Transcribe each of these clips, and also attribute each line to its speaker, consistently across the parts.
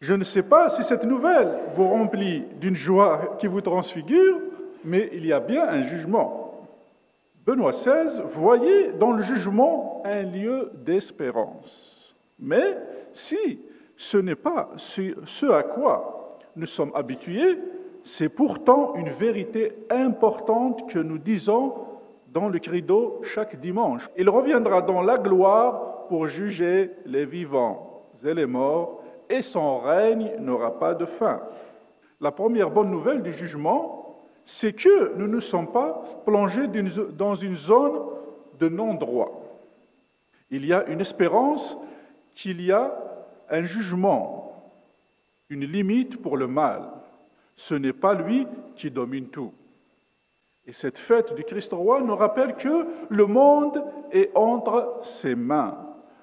Speaker 1: Je ne sais pas si cette nouvelle vous remplit d'une joie qui vous transfigure, mais il y a bien un jugement. Benoît XVI voyait dans le jugement un lieu d'espérance. Mais si ce n'est pas ce à quoi nous sommes habitués, c'est pourtant une vérité importante que nous disons dans le credo chaque dimanche. Il reviendra dans la gloire pour juger les vivants et les morts, et son règne n'aura pas de fin. La première bonne nouvelle du jugement, c'est que nous ne sommes pas plongés dans une zone de non-droit. Il y a une espérance qu'il y a un jugement, une limite pour le mal. Ce n'est pas lui qui domine tout. Et cette fête du Christ roi nous rappelle que le monde est entre ses mains.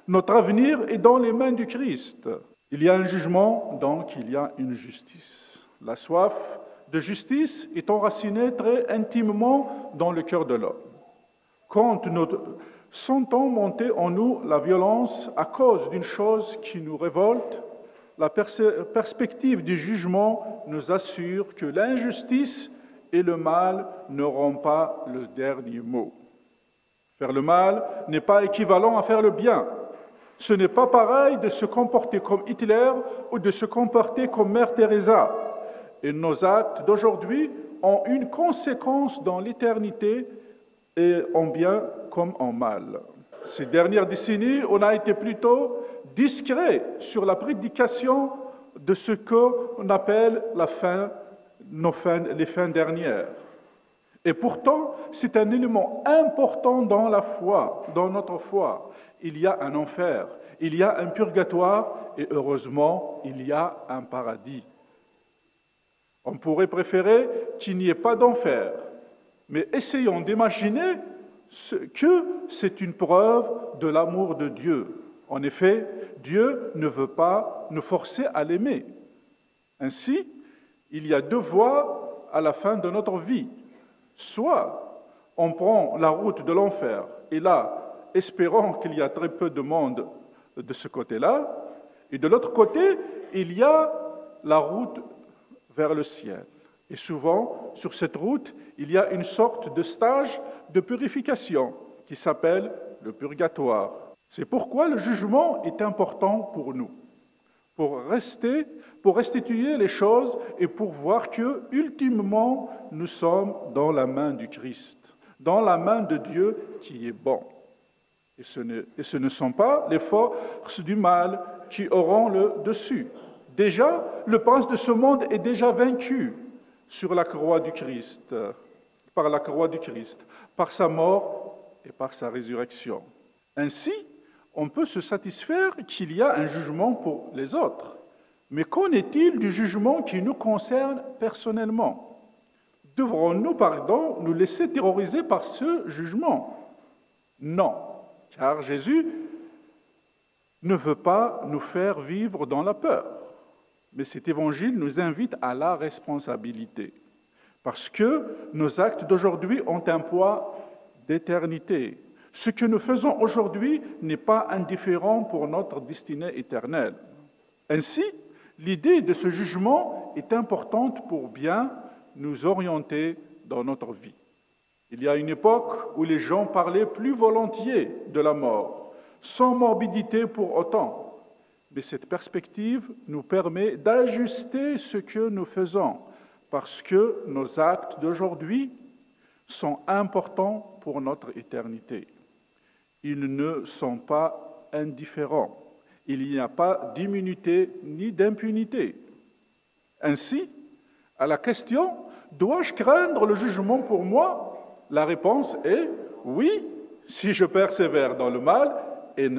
Speaker 1: Notre avenir est dans les mains du Christ. Il y a un jugement, donc il y a une justice. La soif de justice est enracinée très intimement dans le cœur de l'homme. Quand nous sentons monter en nous la violence à cause d'une chose qui nous révolte, la perspective du jugement nous assure que l'injustice et le mal n'auront pas le dernier mot. Faire le mal n'est pas équivalent à faire le bien. Ce n'est pas pareil de se comporter comme Hitler ou de se comporter comme Mère Teresa. Et nos actes d'aujourd'hui ont une conséquence dans l'éternité, et en bien comme en mal. Ces dernières décennies, on a été plutôt discret sur la prédication de ce qu'on appelle les fins dernières. Et pourtant, c'est un élément important dans la foi, dans notre foi. Il y a un enfer, il y a un purgatoire et heureusement, il y a un paradis. On pourrait préférer qu'il n'y ait pas d'enfer, mais essayons d'imaginer que c'est une preuve de l'amour de Dieu. En effet, Dieu ne veut pas nous forcer à l'aimer. Ainsi, il y a deux voies à la fin de notre vie. Soit on prend la route de l'enfer, et là, espérons qu'il y a très peu de monde de ce côté-là, et de l'autre côté, il y a la route vers le ciel. Et souvent, sur cette route, il y a une sorte de stage de purification qui s'appelle le purgatoire. C'est pourquoi le jugement est important pour nous, pour restituer les choses et pour voir que, ultimement, nous sommes dans la main du Christ, dans la main de Dieu qui est bon. Et ce ne sont pas les forces du mal qui auront le dessus. Déjà, le prince de ce monde est déjà vaincu sur la croix du Christ, par la croix du Christ, par sa mort et par sa résurrection. Ainsi, on peut se satisfaire qu'il y a un jugement pour les autres. Mais qu'en est-il du jugement qui nous concerne personnellement? Devrons-nous, nous laisser terroriser par ce jugement? Non, car Jésus ne veut pas nous faire vivre dans la peur. Mais cet évangile nous invite à la responsabilité, parce que nos actes d'aujourd'hui ont un poids d'éternité. Ce que nous faisons aujourd'hui n'est pas indifférent pour notre destinée éternelle. Ainsi, l'idée de ce jugement est importante pour bien nous orienter dans notre vie. Il y a une époque où les gens parlaient plus volontiers de la mort, sans morbidité pour autant. Mais cette perspective nous permet d'ajuster ce que nous faisons, parce que nos actes d'aujourd'hui sont importants pour notre éternité. Ils ne sont pas indifférents. Il n'y a pas d'immunité ni d'impunité. Ainsi, à la question « Dois-je craindre le jugement pour moi ?» La réponse est « Oui, si je persévère dans le mal,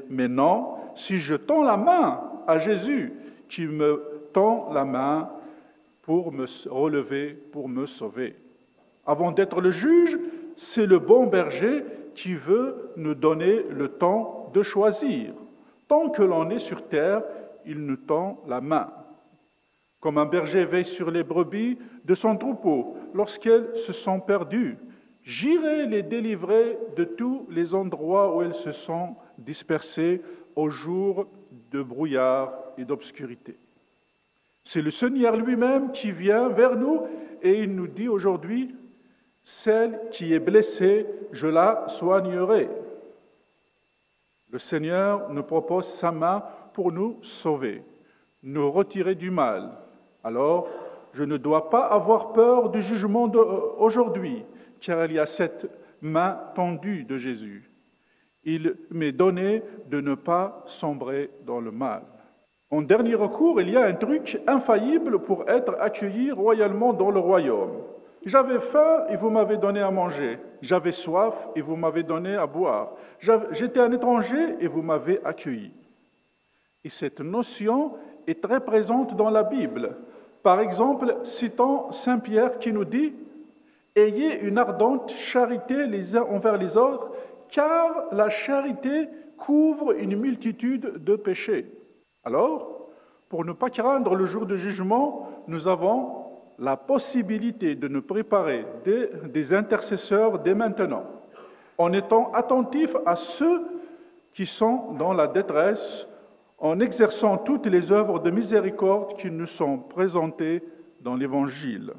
Speaker 1: mais non, si je tends la main à Jésus, qui me tend la main pour me relever, pour me sauver. » Avant d'être le juge, c'est le bon berger qui veut nous donner le temps de choisir. Tant que l'on est sur terre, il nous tend la main. Comme un berger veille sur les brebis de son troupeau lorsqu'elles se sont perdues, j'irai les délivrer de tous les endroits où elles se sont dispersées au jour de brouillard et d'obscurité. C'est le Seigneur lui-même qui vient vers nous et il nous dit aujourd'hui, « Celle qui est blessée, je la soignerai. » Le Seigneur nous propose sa main pour nous sauver, nous retirer du mal. Alors, je ne dois pas avoir peur du jugement d'aujourd'hui, car il y a cette main tendue de Jésus. Il m'est donné de ne pas sombrer dans le mal. En dernier recours, il y a un truc infaillible pour être accueilli royalement dans le royaume. J'avais faim et vous m'avez donné à manger. J'avais soif et vous m'avez donné à boire. J'étais un étranger et vous m'avez accueilli. Et cette notion est très présente dans la Bible. Par exemple, citant Saint Pierre qui nous dit « Ayez une ardente charité les uns envers les autres, car la charité couvre une multitude de péchés. » Alors, pour ne pas craindre le jour du jugement, nous avons la possibilité de nous préparer des intercesseurs dès maintenant, en étant attentifs à ceux qui sont dans la détresse, en exerçant toutes les œuvres de miséricorde qui nous sont présentées dans l'Évangile.